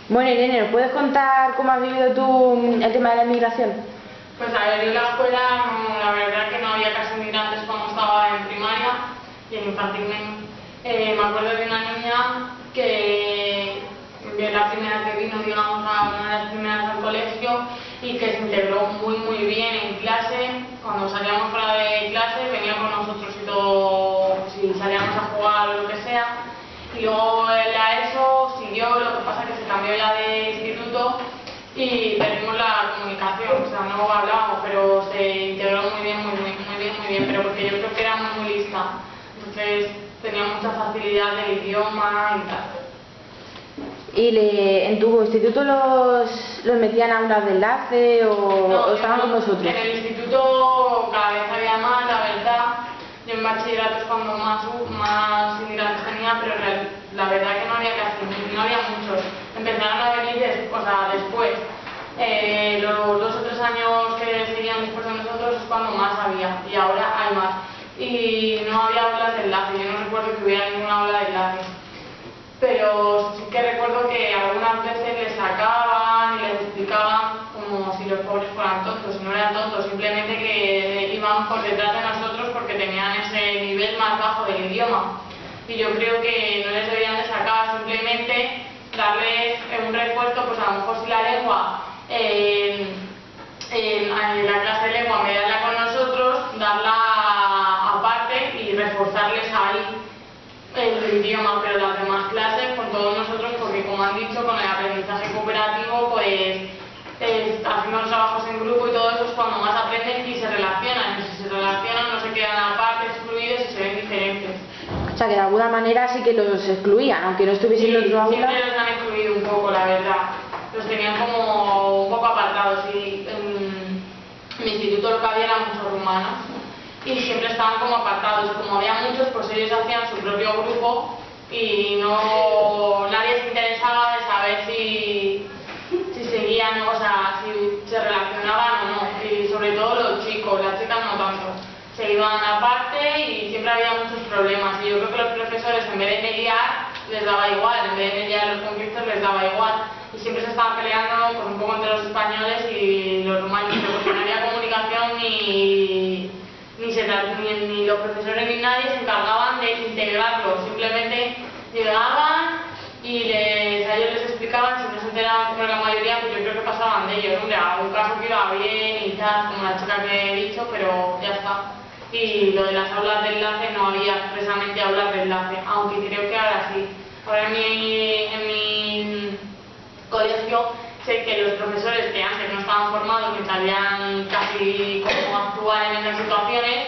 Bueno, Irene, ¿nos puedes contar cómo has vivido tú el tema de la inmigración? Pues a ver, yo en la escuela, la verdad que no había casi inmigrantes cuando estaba en primaria y en infantil menos. Me acuerdo de una niña que la primera que vino, digamos, a una de las primeras al colegio y que se integró muy bien en clase. Cuando salíamos fuera de clase venía con nosotros y todo, si salíamos a jugar o lo que sea. Y luego la ESO siguió, lo que pasa es que se cambió ya de instituto y perdimos la comunicación, o sea, no hablábamos, pero se integró muy bien, pero porque yo creo que era muy lista, entonces tenía mucha facilidad del idioma y tal. ¿Y en tu instituto los metían a aulas de enlace o estaban con vosotros? En el instituto cada vez había más, la verdad. Yo en bachillerato es cuando más inmigrantes tenía, pero la verdad que no había casi, no había muchos. Empezaron a venir después. Los 2 o 3 años que seguían después de nosotros es cuando más había, y ahora hay más. Y no había aulas de enlace, yo no recuerdo que hubiera ninguna aula de enlace. Pero sí que recuerdo que algunas veces les sacaban y les explicaban como si los pobres fueran tontos, y no eran tontos, simplemente que iban por detrás de nosotros porque tenían ese nivel más bajo del idioma. Y yo creo que no les deberían de sacar, simplemente darles un refuerzo, pues a lo mejor si la lengua, en la clase de lengua, en vez de darla con nosotros, darla aparte y reforzarles ahí el idioma, pero las demás clases con todos nosotros, porque como han dicho, con el aprendizaje cooperativo, pues haciendo los trabajos en grupo y todo eso es cuando más aprenden y se relacionan, y si se relacionan no se quedan aparte, excluidos y se ven diferentes. O sea, que de alguna manera sí que los excluían, aunque no estuviesen en otro aula. Siempre los han excluido un poco, la verdad. Los tenían como un poco apartados, y en mi instituto lo que había eran muchos rumanos y siempre estaban como apartados, y como había muchos, pues ellos hacían su propio grupo y nadie se interesaba de saber si seguían, o sea, si se relacionaban o no, y sobre todo los chicos, las chicas no tanto. Se iban aparte y siempre había muchos problemas, y yo creo que los profesores, en vez de mediar, les daba igual, en vez de mediar los conflictos les daba igual, y siempre se estaban peleando pues, un poco entre los españoles y los rumanos, porque no había comunicación ni los profesores ni nadie se encargaban de integrarlos, simplemente llegaban y a ellos les explicaban, si no se enteraban, como la mayoría, pues yo creo que pasaban de ellos, hombre, algún caso que iba bien y tal, como la chica que he dicho, pero ya está. Y lo de las aulas de enlace, no había expresamente aulas de enlace, aunque creo que ahora sí. Ahora en mi colegio sé que los profesores que antes no estaban formados, que sabían casi cómo actuar en esas situaciones.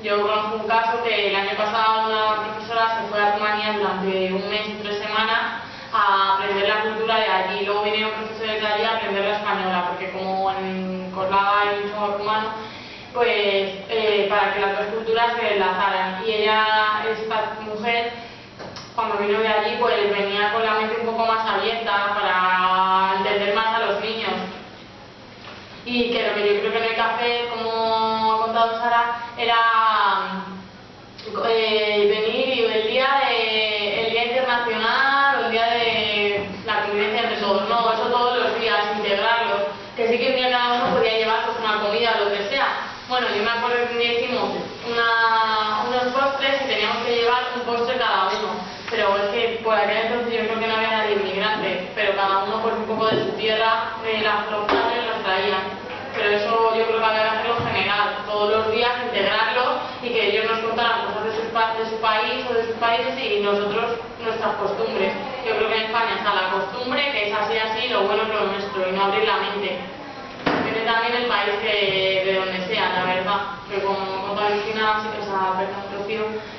Yo conozco un caso que el año pasado una profesora se fue a Rumanía durante un mes y 3 semanas a aprender la cultura de allí, y luego vinieron profesores de allí a aprender la española, porque como en Coslada hay mucho rumano, pues para que las dos culturas se enlazaran. Y esta mujer, cuando vino de allí, pues venía con la mente un poco más abierta para entender más a los niños. Y que lo que yo creo que no hay que hacer, como ha contado Sara, era venir y el día internacional o el día de la convivencia entre todos. No, eso todos los días, integrarlos. Que sí que un día cada uno podía llevar pues, una comida o lo que sea. Bueno, yo me acuerdo que un día hicimos unos postres y teníamos que llevar un postre cada uno. Pero es que por aquel entonces yo creo que no había nadie inmigrante, pero cada uno por un poco de su tierra, los padres los traían. Pero eso yo creo que había que hacerlo en general, todos los días integrarlos y que ellos nos contaran cosas de su país o de sus países y nosotros nuestras costumbres. Yo creo que en España está la costumbre, que es así, lo bueno es lo nuestro, y no abrir la mente. Depende también el país de donde sea, la verdad. Que como contaba Cristina,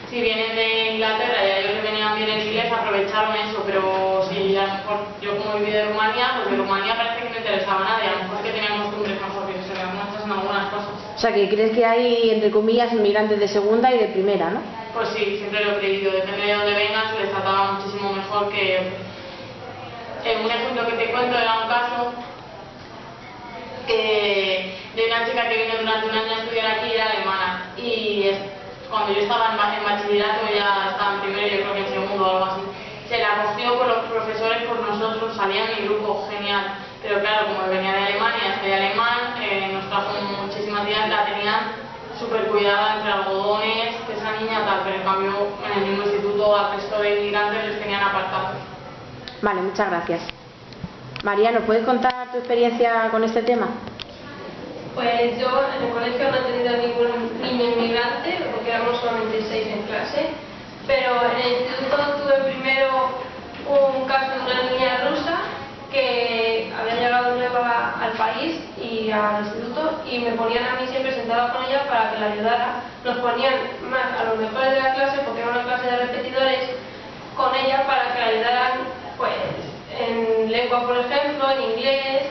si vienen de Inglaterra y a ellos les venían bien el inglés, aprovecharon eso, pero si a lo mejor yo como viví de Rumanía, pues de Rumanía parece que no interesaba a nadie, a lo mejor es que tenían costumbres mejor que se quedan muchas en algunas cosas. O sea, que crees que hay, entre comillas, inmigrantes de segunda y de primera, ¿no? Pues sí, siempre lo he creído, depende de dónde vengan, se les trataba muchísimo mejor que... un ejemplo que te cuento era un caso de una chica que vino durante un año a estudiar aquí, era alemana, y cuando yo estaba en bachillerato, ya estaba en primero, yo creo que en segundo o algo así, se la cogió por los profesores, por nosotros, nosotros salía mi grupo, genial. Pero claro, como venía de Alemania, soy alemán, nos trajo muchísima tía, la tenían súper cuidada entre algodones, que esa niña tal, pero en cambio en el mismo instituto al resto de inmigrantes les tenían apartados. Vale, muchas gracias. María, ¿nos puedes contar tu experiencia con este tema? Pues yo en el colegio no he tenido ningún niño inmigrante, porque éramos solamente 6 en clase, pero en el instituto tuve primero un caso de una niña rusa que había llegado nueva al país y al instituto, y me ponían a mí siempre sentada con ella para que la ayudara. Nos ponían más a los mejores de la clase, porque era una clase de repetidores, con ella para que la ayudaran pues en lengua, por ejemplo, en inglés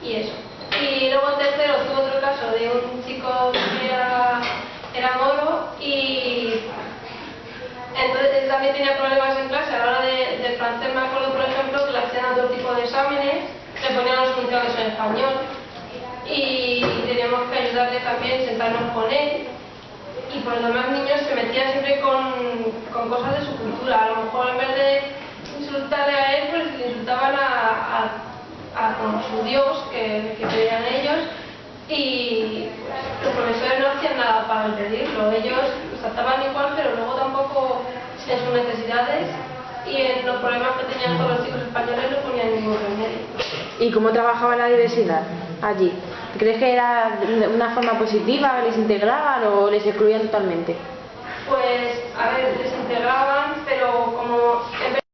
y eso. Y luego en tercero tuve otro caso de un chico que era moro, y entonces él también tenía problemas en clase. A la hora del francés me acuerdo, por ejemplo, que le hacían otro tipo de exámenes, le ponían los funciones en español y teníamos que ayudarle también, sentarnos con él. Y por los demás niños se metían siempre con cosas de su cultura. A lo mejor en vez de insultarle a él, pues le insultaban a como su Dios que creían ellos, y pues, los profesores no hacían nada para impedirlo. Ellos los trataban igual, pero luego tampoco en sus necesidades y en los problemas que tenían con los chicos españoles no ponían ningún remedio. ¿Y cómo trabajaba la diversidad allí? ¿Crees que era de una forma positiva, les integraban o les excluían totalmente? Pues, a ver, les integraban,